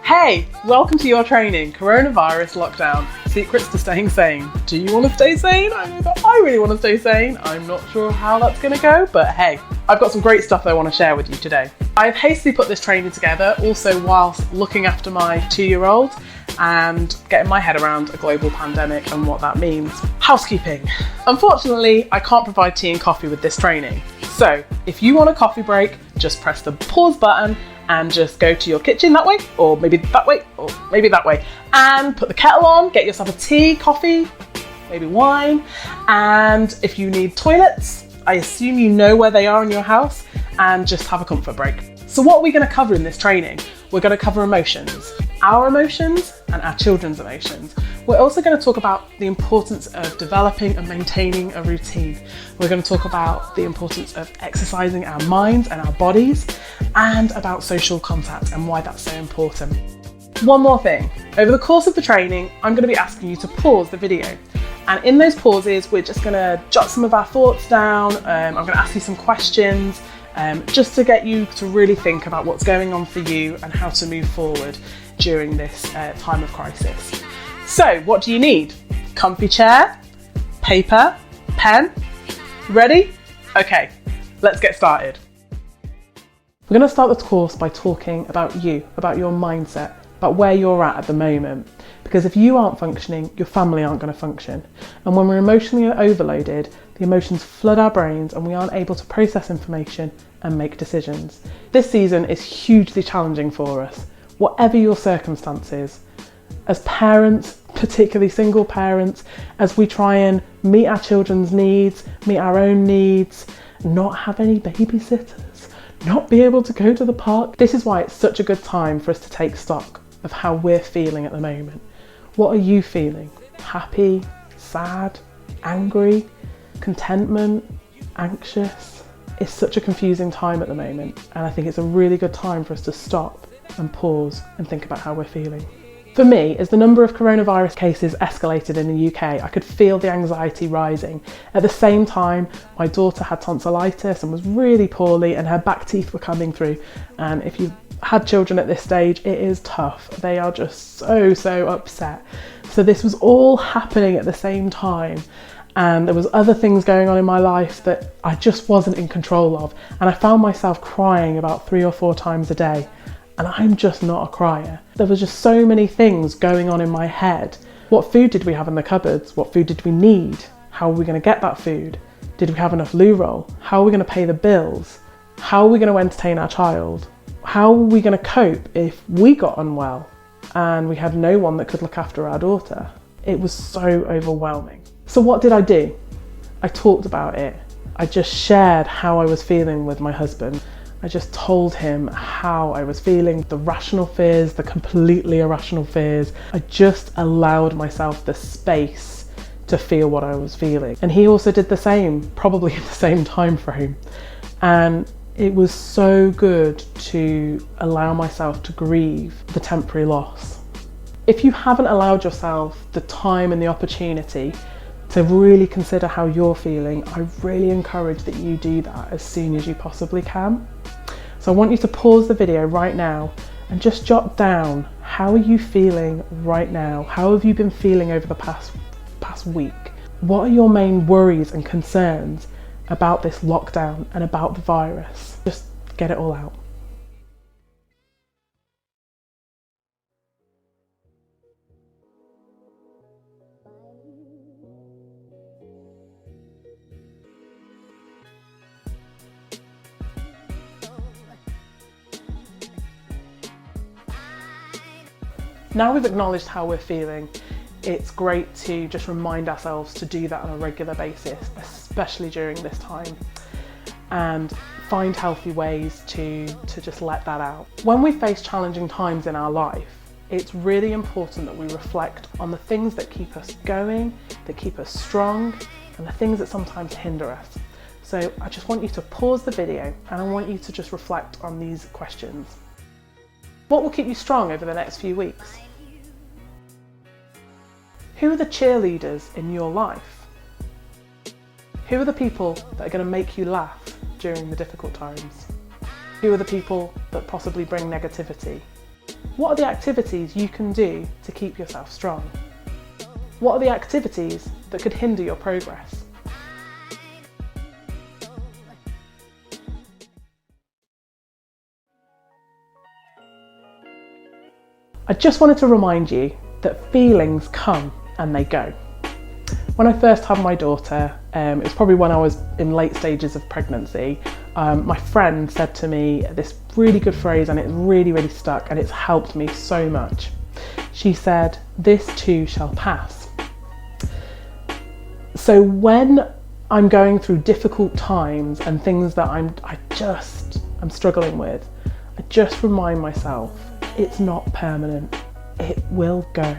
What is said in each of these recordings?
Hey, welcome to your training, Coronavirus Lockdown, Secrets to Staying Sane. Do you want to stay sane? I really want to stay sane. I'm not sure how that's going to go, but hey, I've got some great stuff that I want to share with you today. I've hastily put this training together, also whilst looking after my 2-year-old and getting my head around a global pandemic and what that means. Housekeeping. Unfortunately, I can't provide tea and coffee with this training. So if you want a coffee break, just press the pause button and just go to your kitchen that way, or maybe that way, or maybe that way, and put the kettle on, get yourself a tea, coffee, maybe wine. And if you need toilets, I assume you know where they are in your house, and just have a comfort break. So what are we going to cover in this training? We're going to cover emotions, our emotions and our children's emotions. We're also going to talk about the importance of developing and maintaining a routine. We're going to talk about the importance of exercising our minds and our bodies, and about social contact and why that's so important. One more thing, over the course of the training, I'm going to be asking you to pause the video. And in those pauses, we're just going to jot some of our thoughts down. I'm going to ask you some questions, just to get you to really think about what's going on for you and how to move forward during this time of crisis. So what do you need? Comfy chair, paper, pen, ready? Okay, let's get started. We're going to start this course by talking about you, about your mindset, about where you're at the moment. Because if you aren't functioning, your family aren't going to function. And when we're emotionally overloaded, the emotions flood our brains and we aren't able to process information and make decisions. This season is hugely challenging for us, whatever your circumstances. As parents, particularly single parents, as we try and meet our children's needs, meet our own needs, not have any babysitters, not be able to go to the park. This is why it's such a good time for us to take stock of how we're feeling at the moment. What are you feeling? Happy, sad, angry, contentment, anxious? It's such a confusing time at the moment, and I think it's a really good time for us to stop and pause and think about how we're feeling. For me, as the number of coronavirus cases escalated in the UK, I could feel the anxiety rising. At the same time, my daughter had tonsillitis and was really poorly, and her back teeth were coming through. And if you've had children at this stage, it is tough. They are just so upset. So this was all happening at the same time. And there was other things going on in my life that I just wasn't in control of. And I found myself crying about 3 or 4 times a day. And I'm just not a crier. There was just so many things going on in my head. What food did we have in the cupboards? What food did we need? How are we going to get that food? Did we have enough loo roll? How are we going to pay the bills? How are we going to entertain our child? How are we going to cope if we got unwell and we had no one that could look after our daughter? It was so overwhelming. So what did I do? I talked about it. I just shared how I was feeling with my husband. I just told him how I was feeling, the rational fears, the completely irrational fears. I just allowed myself the space to feel what I was feeling. And he also did the same, probably in the same time frame. And it was so good to allow myself to grieve the temporary loss. If you haven't allowed yourself the time and the opportunity to really consider how you're feeling, I really encourage that you do that as soon as you possibly can. So I want you to pause the video right now and just jot down, how are you feeling right now? How have you been feeling over the past week? What are your main worries and concerns about this lockdown and about the virus? Just get it all out. Now we've acknowledged how we're feeling, it's great to just remind ourselves to do that on a regular basis, especially during this time, and find healthy ways to just let that out. When we face challenging times in our life, it's really important that we reflect on the things that keep us going, that keep us strong, and the things that sometimes hinder us. So I just want you to pause the video and I want you to just reflect on these questions. What will keep you strong over the next few weeks? Who are the cheerleaders in your life? Who are the people that are going to make you laugh during the difficult times? Who are the people that possibly bring negativity? What are the activities you can do to keep yourself strong? What are the activities that could hinder your progress? I just wanted to remind you that feelings come and they go. When I first had my daughter, it was probably when I was in late stages of pregnancy, my friend said to me this really good phrase, and it really stuck, and it's helped me so much. She said, "This too shall pass." So when I'm going through difficult times and things that I'm struggling with, I just remind myself it's not permanent. It will go.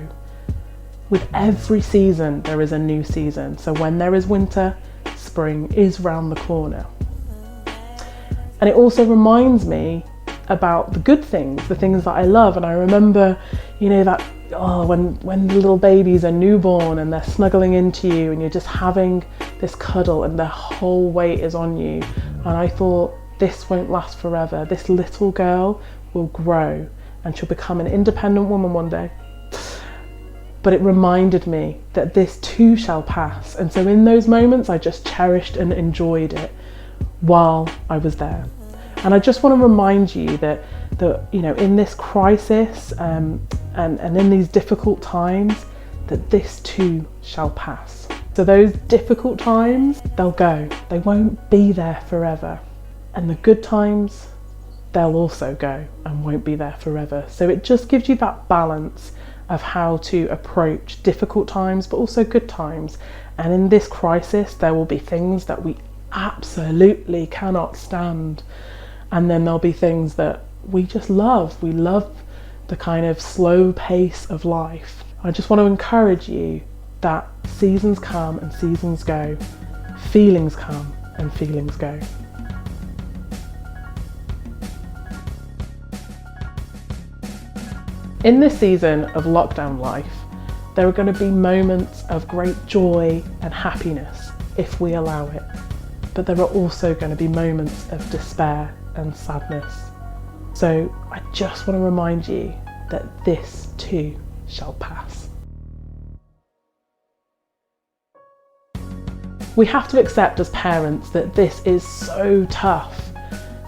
With every season, there is a new season. So when there is winter, spring is round the corner. And it also reminds me about the good things, the things that I love. And I remember, when the little babies are newborn and they're snuggling into you and you're just having this cuddle and their whole weight is on you. And I thought, this won't last forever. This little girl will grow and she'll become an independent woman one day. But it reminded me that this too shall pass. And so in those moments, I just cherished and enjoyed it while I was there. And I just want to remind you that in this crisis and in these difficult times, that this too shall pass. So those difficult times, they'll go. They won't be there forever. And the good times, they'll also go and won't be there forever. So it just gives you that balance of how to approach difficult times, but also good times. And in this crisis, there will be things that we absolutely cannot stand. And then there'll be things that we just love. We love the kind of slow pace of life. I just want to encourage you that seasons come and seasons go. Feelings come and feelings go. In this season of lockdown life, there are going to be moments of great joy and happiness if we allow it. But there are also going to be moments of despair and sadness. So I just want to remind you that this too shall pass. We have to accept as parents that this is so tough.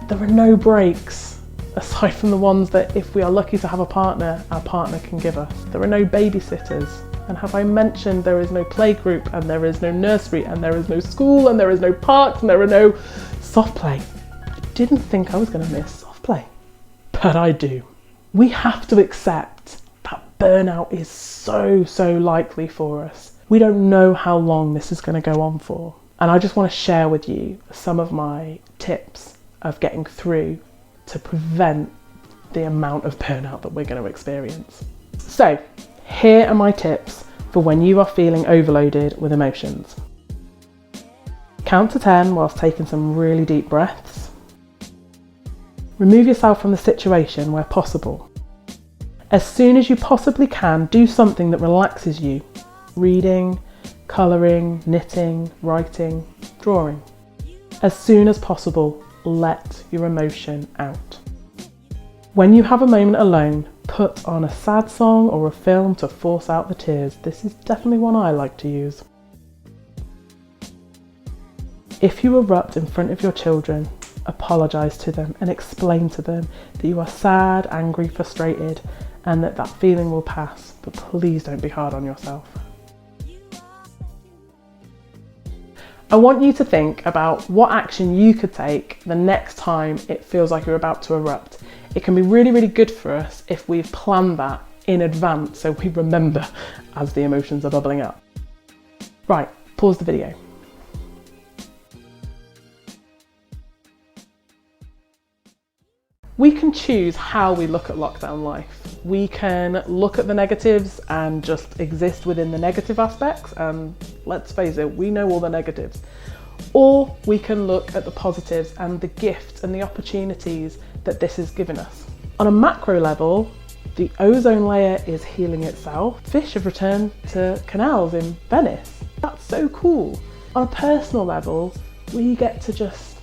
There are no breaks. Aside from the ones that if we are lucky to have a partner, our partner can give us. There are no babysitters. And have I mentioned there is no playgroup and there is no nursery and there is no school and there is no parks and there are no soft play. I didn't think I was going to miss soft play, but I do. We have to accept that burnout is so likely for us. We don't know how long this is going to go on for. And I just want to share with you some of my tips of getting through to prevent the amount of burnout that we're going to experience. So, here are my tips for when you are feeling overloaded with emotions. Count to 10 whilst taking some really deep breaths. Remove yourself from the situation where possible. As soon as you possibly can, do something that relaxes you. Reading, colouring, knitting, writing, drawing. As soon as possible, let your emotion out. When you have a moment alone, put on a sad song or a film to force out the tears. This is definitely one I like to use. If you erupt in front of your children, apologise to them and explain to them that you are sad, angry, frustrated, and that feeling will pass, but please don't be hard on yourself. I want you to think about what action you could take the next time it feels like you're about to erupt. It can be really good for us if we've planned that in advance so we remember as the emotions are bubbling up. Right, pause the video. We can choose how we look at lockdown life. We can look at the negatives and just exist within the negative aspects, and let's face it, we know all the negatives. Or we can look at the positives and the gifts and the opportunities that this has given us. On a macro level, the ozone layer is healing itself. Fish have returned to canals in Venice. That's so cool. On a personal level, we get to just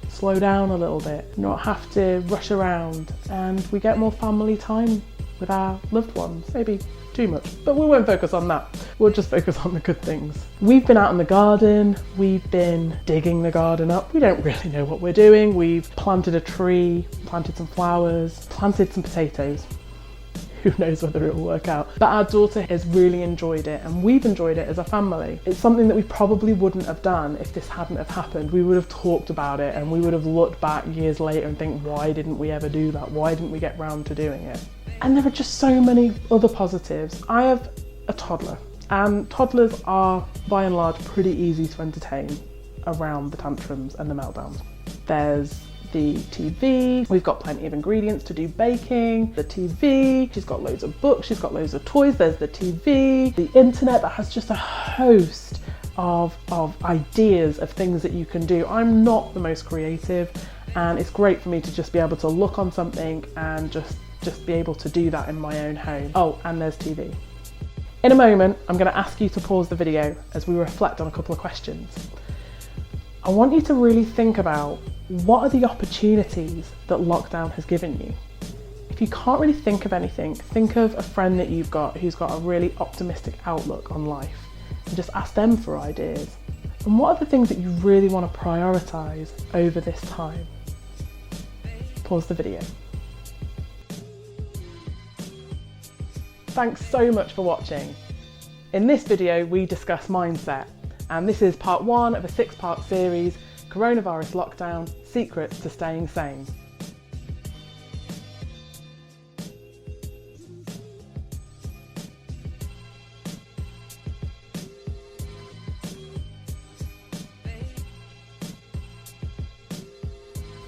slow down a little bit, not have to rush around, and we get more family time with our loved ones, maybe too much, but we won't focus on that. We'll just focus on the good things. We've been out in the garden, we've been digging the garden up. We don't really know what we're doing. We've planted a tree, planted some flowers, planted some potatoes. Who knows whether it will work out. But our daughter has really enjoyed it, and we've enjoyed it as a family. It's something that we probably wouldn't have done if this hadn't have happened. We would have talked about it and we would have looked back years later and think, why didn't we ever do that? Why didn't we get round to doing it? And there are just so many other positives. I have a toddler, and toddlers are by and large pretty easy to entertain around the tantrums and the meltdowns. There's the TV, we've got plenty of ingredients to do baking, the TV, she's got loads of books, she's got loads of toys, there's the TV, the internet that has just a host of ideas of things that you can do. I'm not the most creative, and it's great for me to just be able to look on something and just be able to do that in my own home. Oh, and there's TV. In a moment, I'm going to ask you to pause the video as we reflect on a couple of questions. I want you to really think about, what are the opportunities that lockdown has given you? If you can't really think of anything, think of a friend that you've got who's got a really optimistic outlook on life, and just ask them for ideas. And what are the things that you really want to prioritise over this time? Pause the video. Thanks so much for watching. In this video, we discuss mindset, and this is part 1 of a 6-part series, Coronavirus Lockdown, Secrets to Staying Sane.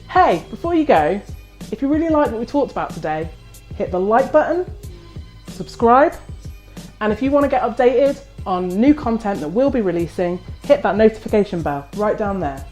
Hey, before you go, if you really like what we talked about today, hit the like button, subscribe, and if you want to get updated on new content that we'll be releasing, hit that notification bell right down there.